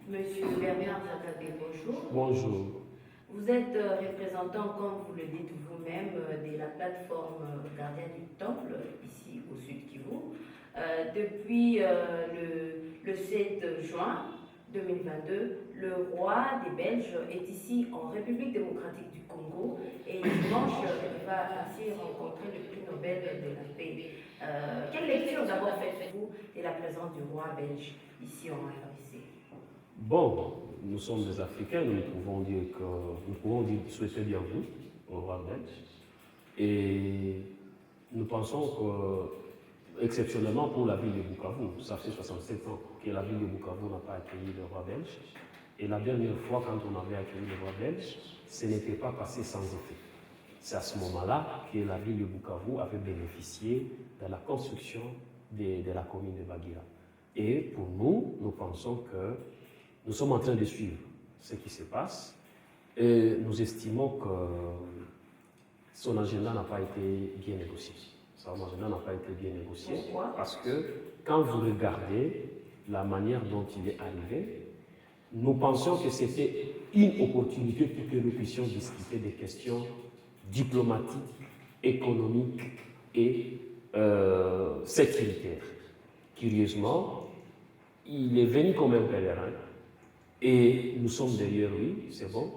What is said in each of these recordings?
Monsieur Bernard Zakadé, bonjour. Bonjour. Vous êtes représentant, comme vous le dites vous-même, de la plateforme Gardien du Temple, ici au Sud Kivu. Depuis le 7 juin 2022, le roi des Belges est ici en République démocratique du Congo et dimanche, il va ainsi rencontrer le prix Nobel de la paix. Quelle lecture d'abord faites-vous de la présence du roi belge ici en RDC? Bon, nous sommes des Africains, nous pouvons souhaiter bienvenue au roi belge. Et nous pensons que, exceptionnellement pour la ville de Bukavu, ça fait 67 ans que la ville de Bukavu n'a pas accueilli le roi belge. Et la dernière fois, quand on avait accueilli le roi belge, ce n'était pas passé sans effet. C'est à ce moment-là que la ville de Bukavu avait bénéficié de la construction de la commune de Bagira. Et pour nous, nous pensons que nous sommes en train de suivre ce qui se passe et nous estimons que son agenda n'a pas été bien négocié. Son agenda n'a pas été bien négocié. Pourquoi? Parce que quand vous regardez la manière dont il est arrivé, nous pensions que c'était une opportunité pour que nous puissions discuter des questions diplomatiques, économiques et sécuritaires. Curieusement, il est venu comme un pèlerin et nous sommes derrière lui, c'est bon.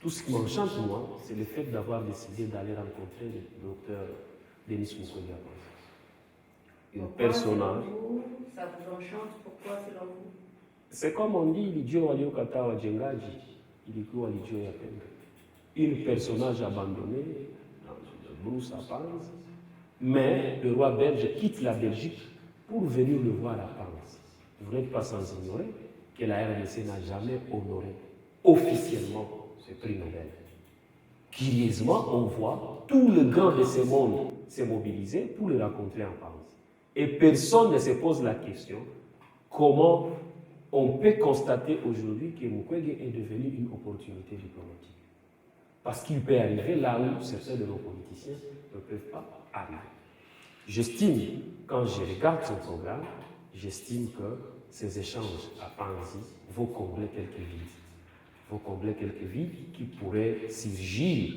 Tout ce qui m'enchante, moi, c'est le fait d'avoir décidé d'aller rencontrer le docteur Denis Mukwege. Un personnage. Ça vous enchante? Pourquoi selon vous? C'est comme on dit, l'idiot waliokata wa jengaji, ilikuwa l'idiot ya pembe. Un personnage abandonné dans le brousse à Panzi, mais le roi belge quitte la Belgique pour venir le voir à Panzi. Vous n'êtes pas sans ignorer que la RDC n'a jamais honoré officiellement ce prix Nobel. Curieusement, on voit tout le grand de ce monde se mobiliser pour le rencontrer en Panzi. Et personne ne se pose la question comment on peut constater aujourd'hui que Mukwege est devenu une opportunité diplomatique. Parce qu'il peut arriver là où certains de nos politiciens ne peuvent pas arriver. J'estime, quand je regarde son programme, j'estime que ces échanges à Panzi vont combler quelques vides. Vont combler quelques vides qui pourraient surgir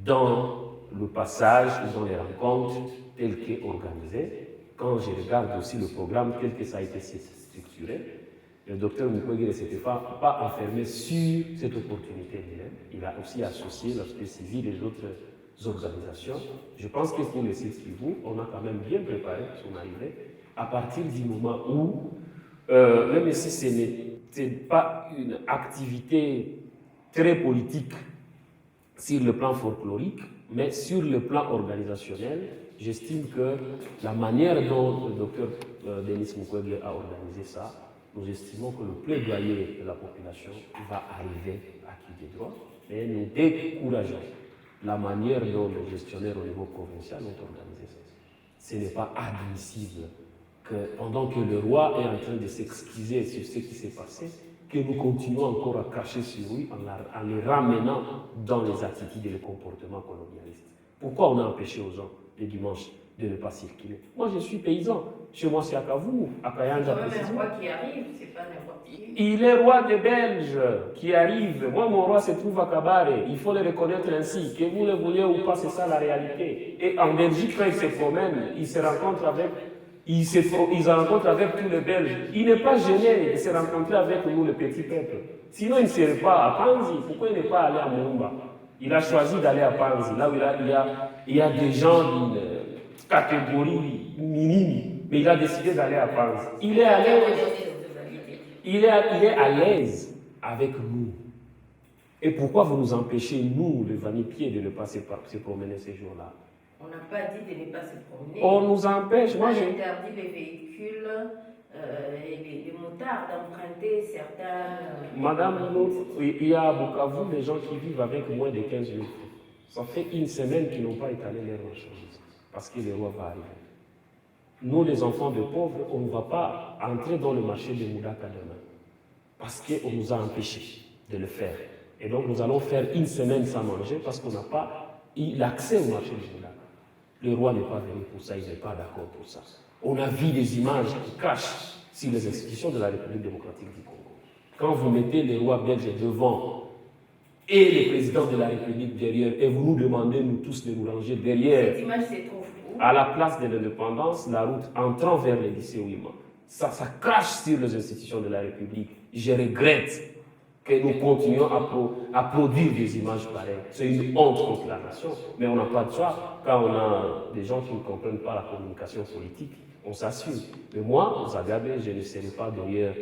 dans le passage ou dans les rencontres telles qu'organisées. Quand je regarde aussi le programme tel que ça a été structuré, le docteur Mukwege ne s'était pas enfermé sur cette opportunité lui-même. Il a aussi associé la société civile et les autres organisations. Je pense que pour le Sud Kivu, on a quand même bien préparé son arrivée à partir du moment où, même si ce n'est pas une activité très politique sur le plan folklorique, mais sur le plan organisationnel, j'estime que la manière dont le docteur Denis Mukwege a organisé ça, nous estimons que le plaidoyer de la population va arriver à qui de droit, et nous décourageons la manière dont les gestionnaires au niveau provincial ont organisé ça. Ce n'est pas admissible que pendant que le roi est en train de s'excuser sur ce qui s'est passé, que nous continuons encore à cracher sur lui en les ramenant dans les attitudes et les comportements colonialistes. Pourquoi on a empêché aux gens les dimanches de ne pas circuler? Moi, je suis paysan. Chez moi, c'est à Kavumu, à Kayanja. C'est quand même un roi qui arrive, c'est pas n'importe qui. Il est roi des Belges qui arrive. Moi, mon roi se trouve à Kabare. Il faut le reconnaître ainsi. Que vous le vouliez ou pas, c'est ça la réalité. Et en Belgique, quand il se promène, il se rencontre avec ils se rencontrent avec tous les Belges. Il n'est pas gêné de se rencontrer avec nous, le petit peuple. Sinon, il ne serait pas à Panzi. Pourquoi il n'est pas allé à Moumba? Il a choisi d'aller à Panzi, là où il y a des gens d'une catégorie minime, mais il a décidé d'aller à Panzi. Il est à l'aise avec nous. Et pourquoi vous nous empêchez, nous, les vanipiers, de ne pas se promener ces jours-là? On n'a pas dit de ne pas se promener. On nous empêche. On a interdit les véhicules et les motards d'emprunter certains... Madame, il y a à Bukavu des gens qui vivent avec moins de 15 000 francs. Ça fait une semaine qu'ils n'ont pas étalé leurs marchandises parce que le roi va arriver. Nous, les enfants de pauvres, on ne va pas entrer dans le marché de Moudaka demain parce qu'on nous a empêchés. de le faire. Et donc nous allons faire une semaine sans manger parce qu'on n'a pas eu l'accès au marché du Sénégal. Le roi n'est pas venu pour ça, il n'est pas d'accord pour ça. On a vu des images qui crachent sur les institutions de la République démocratique du Congo. Quand vous mettez les rois belges devant et les présidents de la République derrière, et vous nous demandez, nous tous, de nous ranger derrière, cette image se trouve où? À la place de l'indépendance, la route entrant vers les lycées Ouima. Ça crache sur les institutions de la République. Je regrette que nous continuions à produire des images pareilles. C'est une honte contre la nation, mais on n'a pas de choix. Quand on a des gens qui ne comprennent pas la communication politique, on s'assume. Mais moi, aux Agabé, je ne serai pas derrière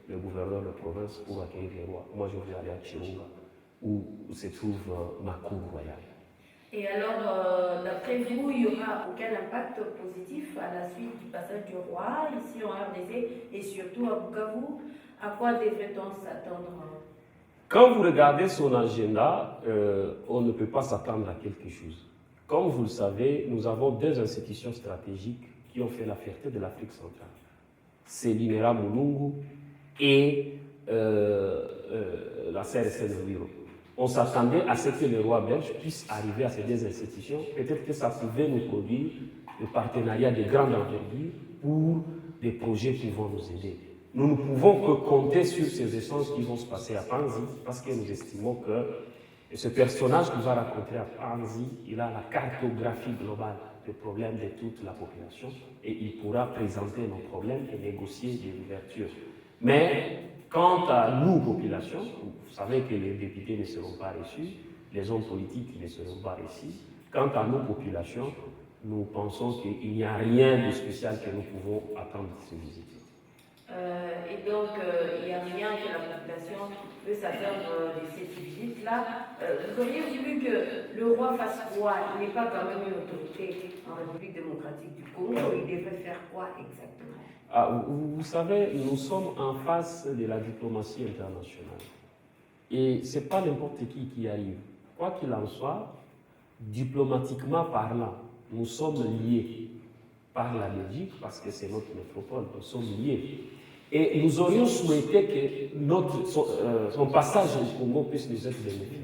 le gouverneur de province pour accueillir les rois. Moi, je vais aller à Chirunga, où se trouve ma cour royale. Et alors, d'après vous, il n'y aura aucun impact positif à la suite du passage du roi ici en RDC et surtout à Bukavu? À quoi devrait-on s'attendre? Quand vous regardez son agenda, on ne peut pas s'attendre à quelque chose. Comme vous le savez, nous avons deux institutions stratégiques qui ont fait la fierté de l'Afrique centrale. C'est l'INERA Mulungu et la CRSN Wiro. On s'attendait à ce que le roi belge puisse arriver à ces deux institutions. Peut-être que ça pouvait nous produire des partenariats de grande envergure pour des projets pouvant nous aider. Nous ne pouvons que compter sur ces échanges qui vont se passer à Panzi parce que nous estimons que ce personnage qui va raconter à Panzi, il a la cartographie globale des problèmes de toute la population et il pourra présenter nos problèmes et négocier des ouvertures. Mais quant à nous, population, vous savez que les députés ne seront pas reçus, les hommes politiques ne seront pas reçus. Quant à nous, population, nous pensons qu'il n'y a rien de spécial que nous pouvons attendre de ces visites. Et donc, il n'y a rien que la population peut s'attendre de cette visite-là. Vous auriez voulu que le roi fasse quoi? Il n'est pas quand même une autorité en République démocratique du Congo. Il devrait faire quoi exactement? Vous savez, nous sommes en face de la diplomatie internationale. Et ce n'est pas n'importe qui arrive. Quoi qu'il en soit, diplomatiquement parlant, nous sommes liés par la Belgique, parce que c'est notre métropole, nous sommes liés. Et nous aurions souhaité que son passage au Congo puisse nous être bénéfique.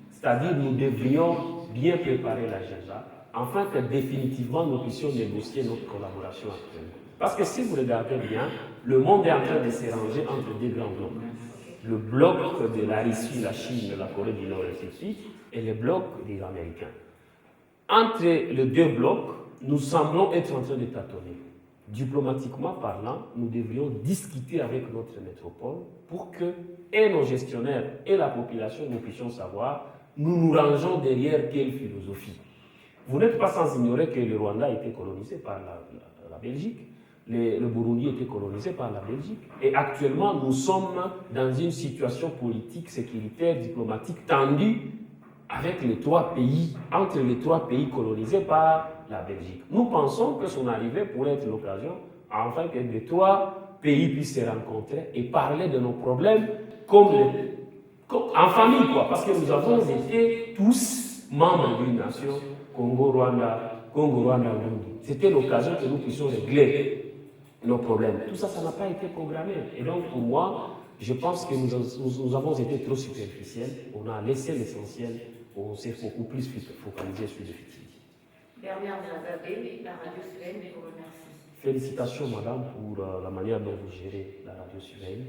C'est-à-dire nous devrions bien préparer l'agenda, afin que définitivement nous puissions négocier notre collaboration actuelle. Parce que si vous regardez bien, le monde est en train de se ranger entre deux grands blocs. Le bloc de la Russie, la Chine, la Corée du Nord, etc., et le bloc des Américains. Entre les deux blocs, nous semblons être en train de tâtonner. Diplomatiquement parlant, nous devrions discuter avec notre métropole pour que, et nos gestionnaires et la population, nous puissions savoir, nous nous rangeons derrière quelle philosophie. Vous n'êtes pas sans ignorer que le Rwanda a été colonisé par la Belgique, le Burundi a été colonisé par la Belgique, et actuellement nous sommes dans une situation politique, sécuritaire, diplomatique tendue avec les trois pays, entre les trois pays colonisés par la Belgique. Nous pensons que son arrivée pourrait être l'occasion, afin que les trois pays puissent se rencontrer et parler de nos problèmes comme en famille, quoi, parce que nous avons été tous membres d'une nation, Congo-Rwanda, Burundi. C'était l'occasion que nous puissions régler nos problèmes. Tout ça, ça n'a pas été programmé. Et donc, pour moi, je pense que nous avons été trop superficiels. On a laissé l'essentiel. On s'est beaucoup plus focalisé sur le futur. Bernard Zagabé, la radio Suvaine, vous remercie. Félicitations, madame, pour la manière dont vous gérez la radio Suvaine.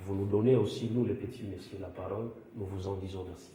Vous nous donnez aussi, nous les petits messieurs, la parole. Nous vous en disons merci.